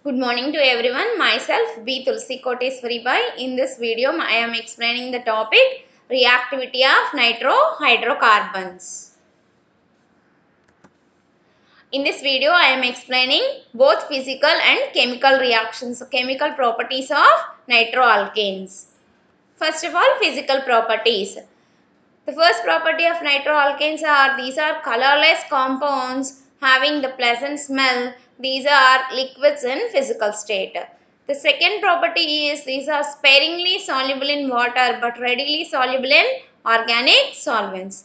Good morning to everyone. Myself B. Tulsi Koteswari Bai. In this video, I am explaining the topic reactivity of hydrocarbons. In this video, I am explaining both physical and chemical reactions, chemical properties of nitroalkanes. First of all, physical properties. The first property of nitroalkanes are these are colorless compounds having the pleasant smell. These are liquids in physical state. The second property is these are sparingly soluble in water but readily soluble in organic solvents.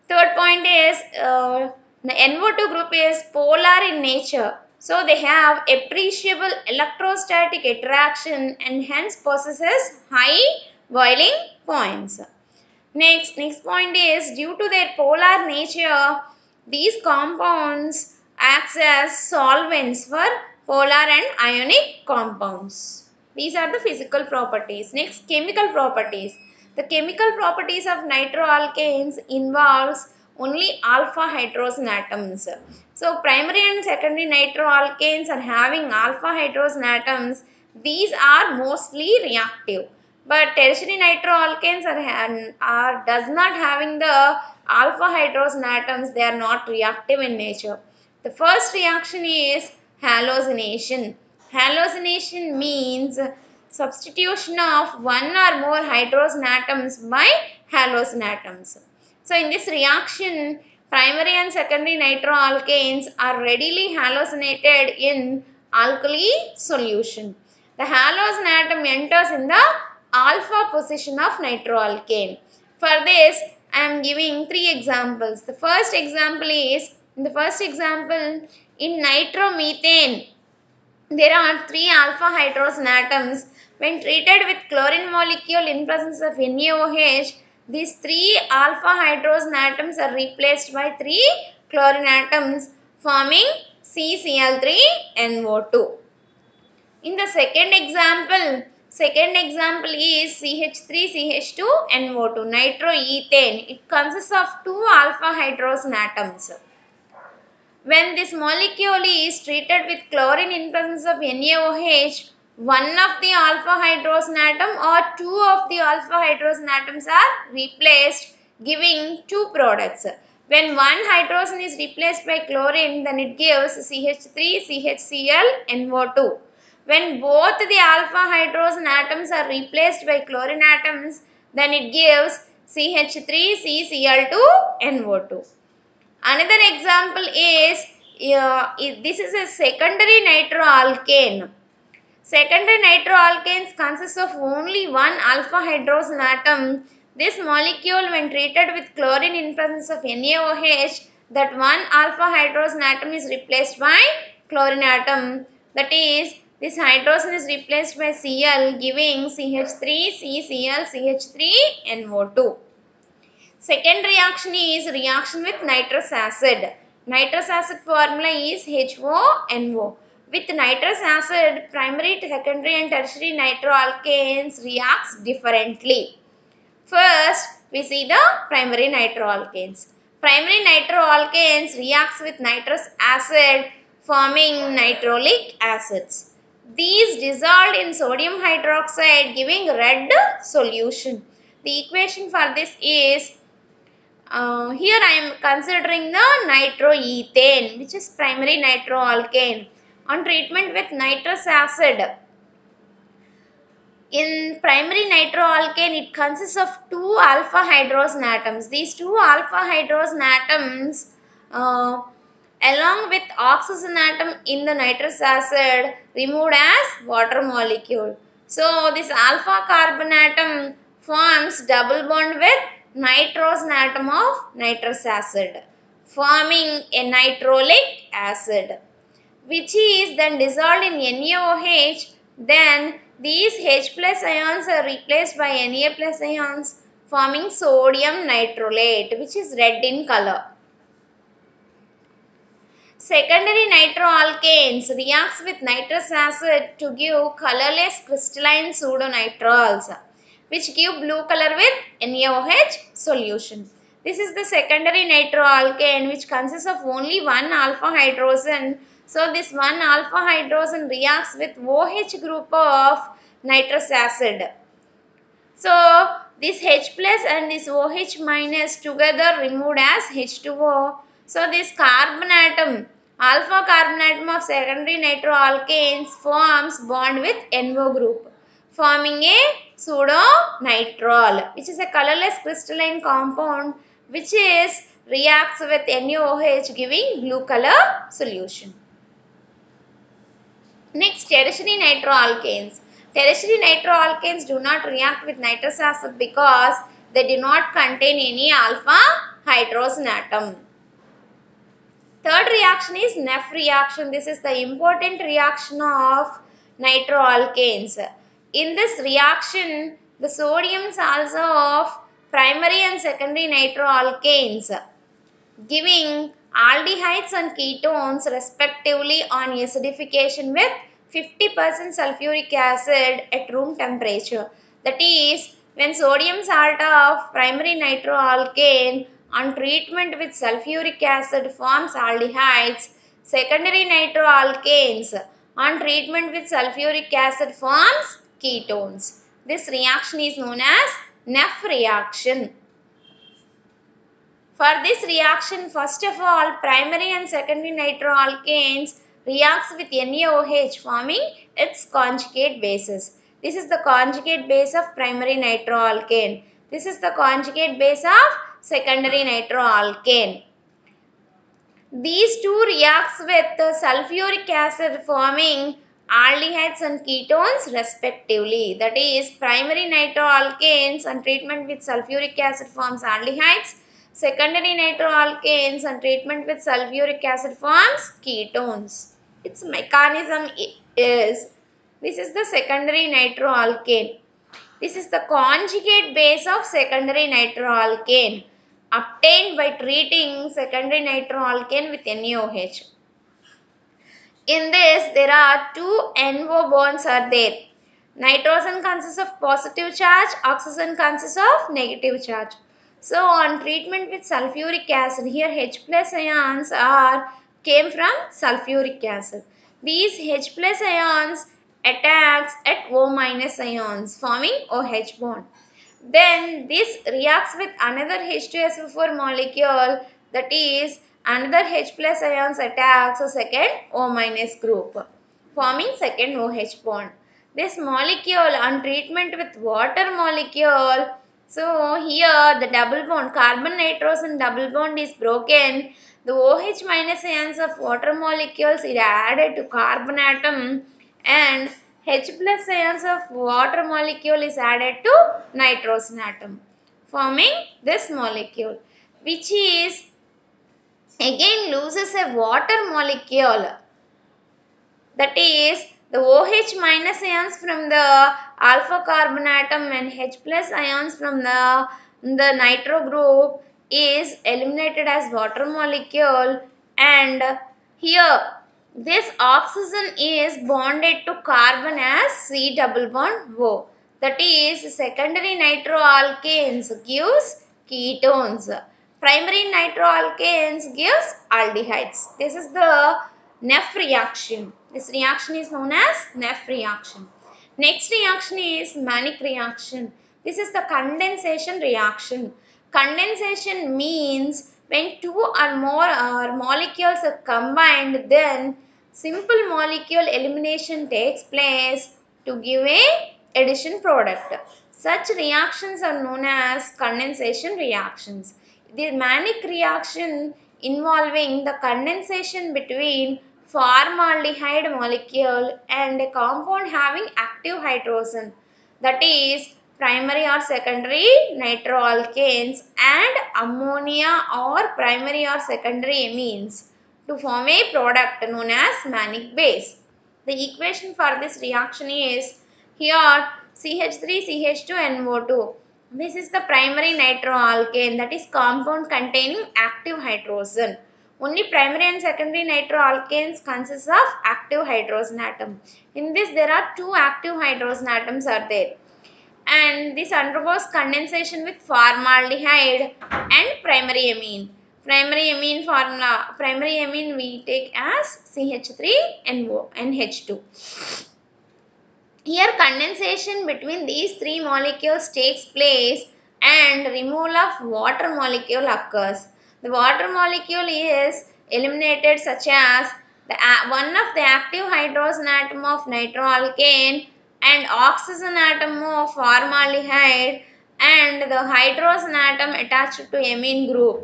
Third point is the NO2 group is polar in nature. So they have appreciable electrostatic attraction and hence possesses high boiling points. Next point is due to their polar nature, these compounds act as solvents for polar and ionic compounds. These are the physical properties. Next, chemical properties. The chemical properties of nitroalkanes involves only alpha hydrogen atoms. So, primary and secondary nitroalkanes are having alpha hydrogen atoms. These are mostly reactive. But tertiary nitroalkanes are does not having the alpha hydrogen atoms. They are not reactive in nature. The first reaction is halogenation. Halogenation means substitution of one or more hydrogen atoms by halogen atoms. So in this reaction, primary and secondary nitroalkanes are readily halogenated in alkali solution. The halogen atom enters in the alpha position of nitroalkane. For this, I am giving three examples. The first example is, in nitromethane, there are three alpha hydrogen atoms. When treated with chlorine molecule in presence of NaOH, these three alpha hydrogen atoms are replaced by three chlorine atoms forming CCl3NO2. In the second example is CH3CH2NO2, nitroethane. It consists of two alpha hydrogen atoms. When this molecule is treated with chlorine in presence of NaOH, one of the alpha hydrogen atom or two of the alpha hydrogen atoms are replaced, giving two products. When one hydrogen is replaced by chlorine, then it gives CH3CHClNO2. When both the alpha hydrogen atoms are replaced by chlorine atoms, then it gives CH3CCl2NO2. Another example is, this is a secondary nitroalkane. Secondary nitroalkanes consist of only one alpha hydrogen atom. This molecule, when treated with chlorine in presence of NaOH, that one alpha hydrogen atom is replaced by chlorine atom. That is, this hydrogen is replaced by Cl, giving CH3CClCH3NO2. Second reaction is reaction with nitrous acid. Nitrous acid formula is HONO. With nitrous acid, primary, secondary and tertiary nitroalkanes reacts differently. First, we see the primary nitroalkanes. Primary nitroalkanes reacts with nitrous acid forming nitrolic acids. These dissolved in sodium hydroxide giving red solution. The equation for this is here I am considering the nitroethane, which is primary nitroalkane. On treatment with nitrous acid, in primary nitroalkane, it consists of two alpha hydrogen atoms. These two alpha hydrogen atoms along with oxygen atom in the nitrous acid removed as water molecule. So this alpha carbon atom forms double bond with nitrogen atom of nitrous acid, forming a nitrolic acid, which is then dissolved in NaOH. Then these H plus ions are replaced by Na plus ions, forming sodium nitrolate, which is red in color. Secondary nitroalkanes reacts with nitrous acid to give colorless crystalline pseudonitrols, which give blue color with NaOH solution. This is the secondary nitroalkane, which consists of only one alpha hydrogen So this one alpha hydrogen reacts with OH group of nitrous acid. So this H plus and this OH minus together removed as H2O. So this carbon atom, alpha carbon atom of secondary nitroalkanes forms bond with NO group, forming a pseudo-nitrile, which is a colorless crystalline compound which is reacts with NaOH giving blue color solution. Next, tertiary nitroalkanes. Tertiary nitroalkanes do not react with nitrous acid because they do not contain any alpha hydrogen atom. Third reaction is Neff reaction. This is the important reaction of nitroalkanes. In this reaction, the sodium salts of primary and secondary nitroalkanes giving aldehydes and ketones respectively on acidification with 50% sulfuric acid at room temperature. That is, when sodium salt of primary nitroalkane on treatment with sulfuric acid forms aldehydes, secondary nitroalkanes on treatment with sulfuric acid forms ketones. This reaction is known as Neff reaction. For this reaction, first of all, primary and secondary nitroalkanes reacts with NaOH forming its conjugate bases. This is the conjugate base of primary nitroalkane. This is the conjugate base of secondary nitroalkane. These two reacts with sulfuric acid forming aldehydes and ketones respectively. That is, primary nitroalkanes on treatment with sulfuric acid forms aldehydes. Secondary nitroalkanes on treatment with sulfuric acid forms ketones. Its mechanism is, this is the secondary nitroalkane. This is the conjugate base of secondary nitroalkane obtained by treating secondary nitroalkane with NaOH. In this, there are two NO bonds are there. Nitrogen consists of positive charge, oxygen consists of negative charge. So, on treatment with sulfuric acid, here H plus ions came from sulfuric acid. These H plus ions attacks at O minus ions, forming OH bond. Then this reacts with another H2SO4 molecule, that is another H plus ions attacks a second O minus group, forming second OH bond. This molecule on treatment with water molecule, so here the double bond, carbon nitrogen double bond is broken. The OH minus ions of water molecules is added to carbon atom and H plus ions of water molecule is added to nitrogen atom, forming this molecule, which is again loses a water molecule. That is, the OH minus ions from the alpha carbon atom and H plus ions from the nitro group is eliminated as water molecule, and here this oxygen is bonded to carbon as C double bond O. That is, secondary nitroalkanes gives ketones. Primary nitroalkanes gives aldehydes. This is the Neff reaction. This reaction is known as Neff reaction. Next reaction is Mannich reaction. This is the condensation reaction. Condensation means when two or more molecules are combined, then simple molecule elimination takes place to give a addition product. Such reactions are known as condensation reactions. The Mannich reaction involving the condensation between formaldehyde molecule and a compound having active hydrogen, that is primary or secondary nitroalkanes and ammonia or primary or secondary amines to form a product known as Mannich base. The equation for this reaction is here CH3CH2NO2. This is the primary nitroalkane, that is compound containing active hydrogen. Only primary and secondary nitroalkanes consist of active hydrogen atom. In this, there are two active hydrogen atoms are there, and this undergoes condensation with formaldehyde and primary amine. Primary amine formula. Primary amine we take as CH3NO NH2. Here condensation between these three molecules takes place and removal of water molecule occurs. The water molecule is eliminated, such as one of the active hydrogen atom of nitroalkane and oxygen atom of formaldehyde and the hydrogen atom attached to amine group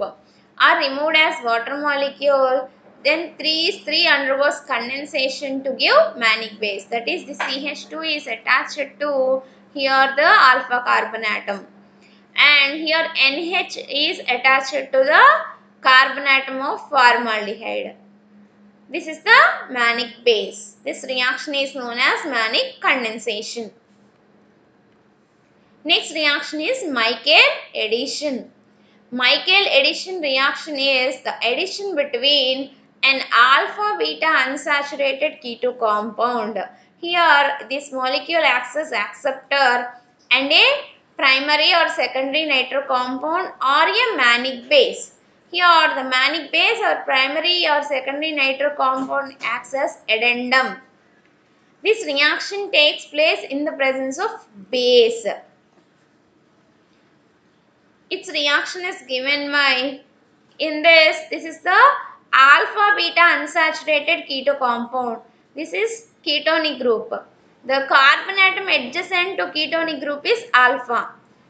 are removed as water molecule. Then 3 undergoes condensation to give mannich base. That is, the CH2 is attached to here the alpha carbon atom, and here NH is attached to the carbon atom of formaldehyde. This is the mannich base. This reaction is known as mannich condensation. Next reaction is Michael addition. Michael addition reaction is the addition between an alpha beta unsaturated keto compound. Here this molecule acts as acceptor and a primary or secondary nitro compound or a mannich base. Here the mannich base or primary or secondary nitro compound acts as addendum. This reaction takes place in the presence of base. Its reaction is given by, in this is the alpha beta unsaturated keto compound. This is ketonic group. The carbon atom adjacent to ketonic group is alpha.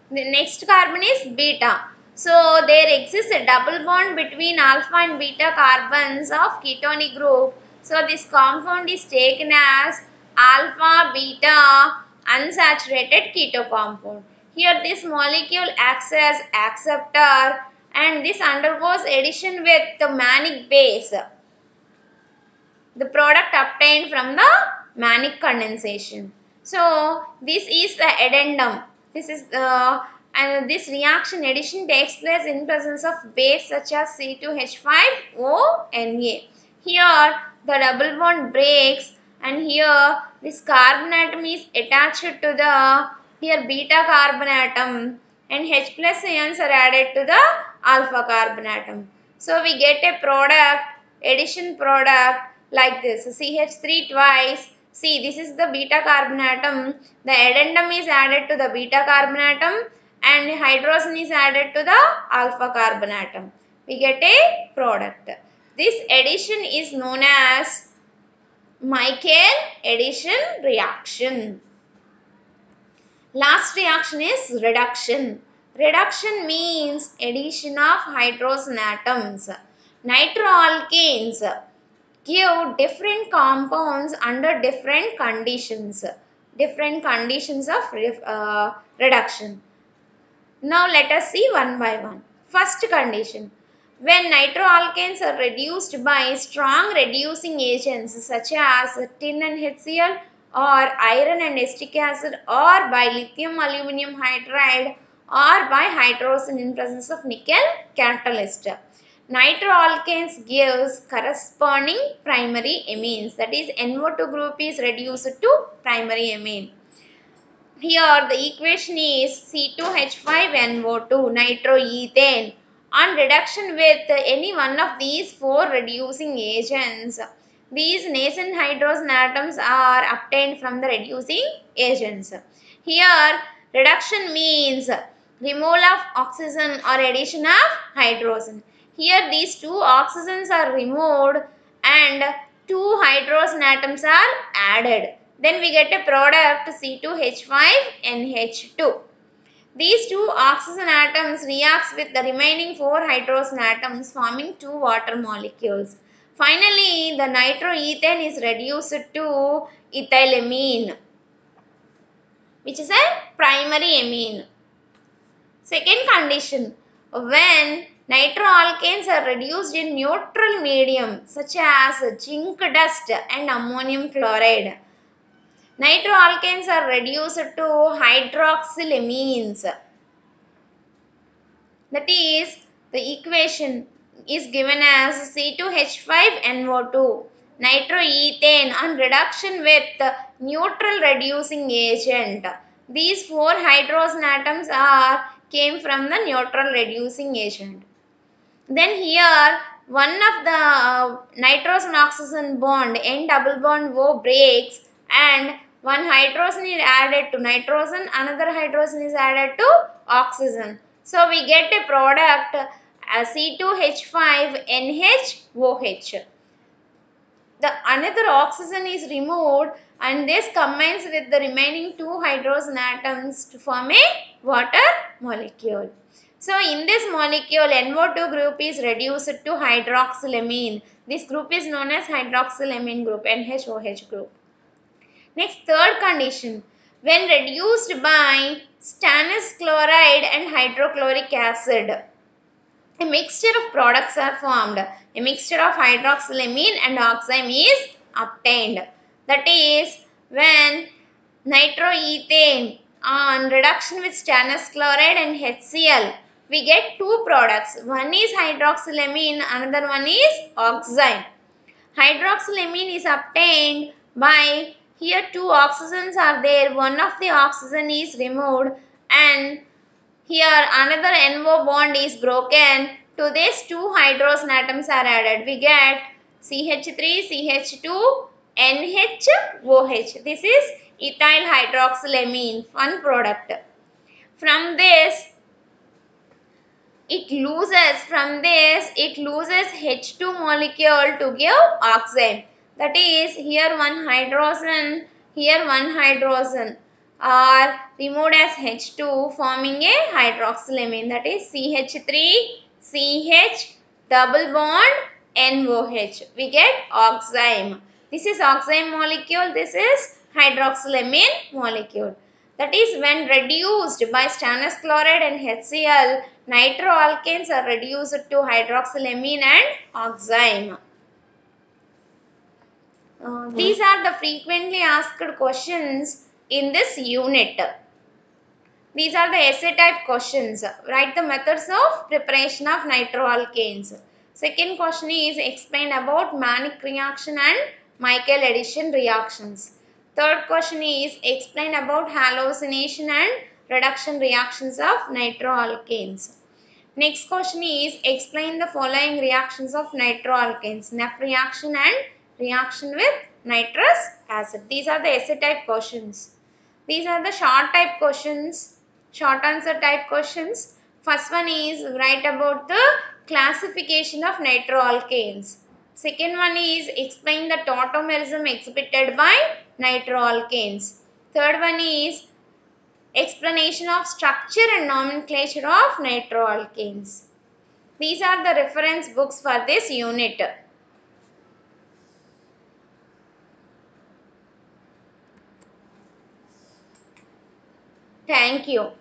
The next carbon is beta. So there exists a double bond between alpha and beta carbons of ketonic group. So this compound is taken as alpha beta unsaturated keto compound. Here this molecule acts as acceptor and this undergoes addition with the mannich base. The product obtained from the mannich condensation. So this is the addendum. This is the and this reaction addition takes place in presence of base such as C2H5ONa. Here the double bond breaks and here this carbon atom is attached to the here beta carbon atom and H plus ions are added to the alpha carbon atom. So we get a product, addition product like this, CH3 twice. See, this is the beta carbon atom. The addendum is added to the beta carbon atom and hydrogen is added to the alpha carbon atom. We get a product. This addition is known as Michael addition reaction. Last reaction is reduction. Reduction means addition of hydrogen atoms. Nitroalkanes give different compounds under different conditions of reduction. Now let us see one by one. First condition. When nitroalkanes are reduced by strong reducing agents such as tin and HCl or iron and acetic acid or by lithium aluminum hydride or by hydrogen in presence of nickel catalyst. Nitroalkanes gives corresponding primary amines, that is NO2 group is reduced to primary amine. Here the equation is C2H5NO2 nitroethane. On reduction with any one of these four reducing agents, these nascent hydrogen atoms are obtained from the reducing agents. Here reduction means removal of oxygen or addition of hydrogen. Here these two oxygens are removed and two hydrogen atoms are added. Then we get a product C2H5NH2. These two oxygen atoms reacts with the remaining four hydrogen atoms forming two water molecules. Finally, the nitroethane is reduced to ethylamine, which is a primary amine. Second condition, when nitroalkanes are reduced in neutral medium such as zinc dust and ammonium chloride, nitroalkanes are reduced to hydroxylamines. That is, the equation is given as C2H5NO2 nitroethane on reduction with neutral reducing agent. These four hydrogen atoms came from the neutral reducing agent. Then here one of the nitrogen oxygen bond N double bond O breaks and one hydrogen is added to nitrogen, another hydrogen is added to oxygen. So we get a product C2H5NHOH. The another oxygen is removed and this combines with the remaining two hydrogen atoms to form a water molecule. So in this molecule NO2 group is reduced to hydroxylamine. This group is known as hydroxylamine group, NHOH group. Next, third condition. When reduced by stannous chloride and hydrochloric acid, a mixture of products are formed. A mixture of hydroxylamine and oxime is obtained. That is, when nitroethane on reduction with stannous chloride and HCl, we get two products. One is hydroxylamine, another one is oxime. Hydroxylamine is obtained by, here two oxygens are there, one of the oxygen is removed and here another NO bond is broken. To this two hydrogen atoms are added. We get CH3, CH2, NHOH. This is ethyl hydroxylamine, one product. From this it loses H2 molecule to give oxygen. That is, here one hydrogen are removed as H2 forming a hydroxylamine, that is CH3 CH double bond NOH. We get oxime. This is oxime molecule, this is hydroxylamine molecule. That is, when reduced by stannous chloride and HCl, nitroalkanes are reduced to hydroxylamine and oxime. These are the frequently asked questions in this unit. These are the essay type questions. Write the methods of preparation of nitroalkanes. Second question is explain about Mannich reaction and Michael addition reactions. Third question is explain about hallucination and reduction reactions of nitroalkanes. Next question is explain the following reactions of nitroalkanes: NEF reaction and reaction with nitrous acid. These are the essay type questions. These are the short type questions, short answer type questions. First one is write about the classification of nitroalkanes. Second one is explain the tautomerism exhibited by nitroalkanes. Third one is explanation of structure and nomenclature of nitroalkanes. These are the reference books for this unit. Thank you.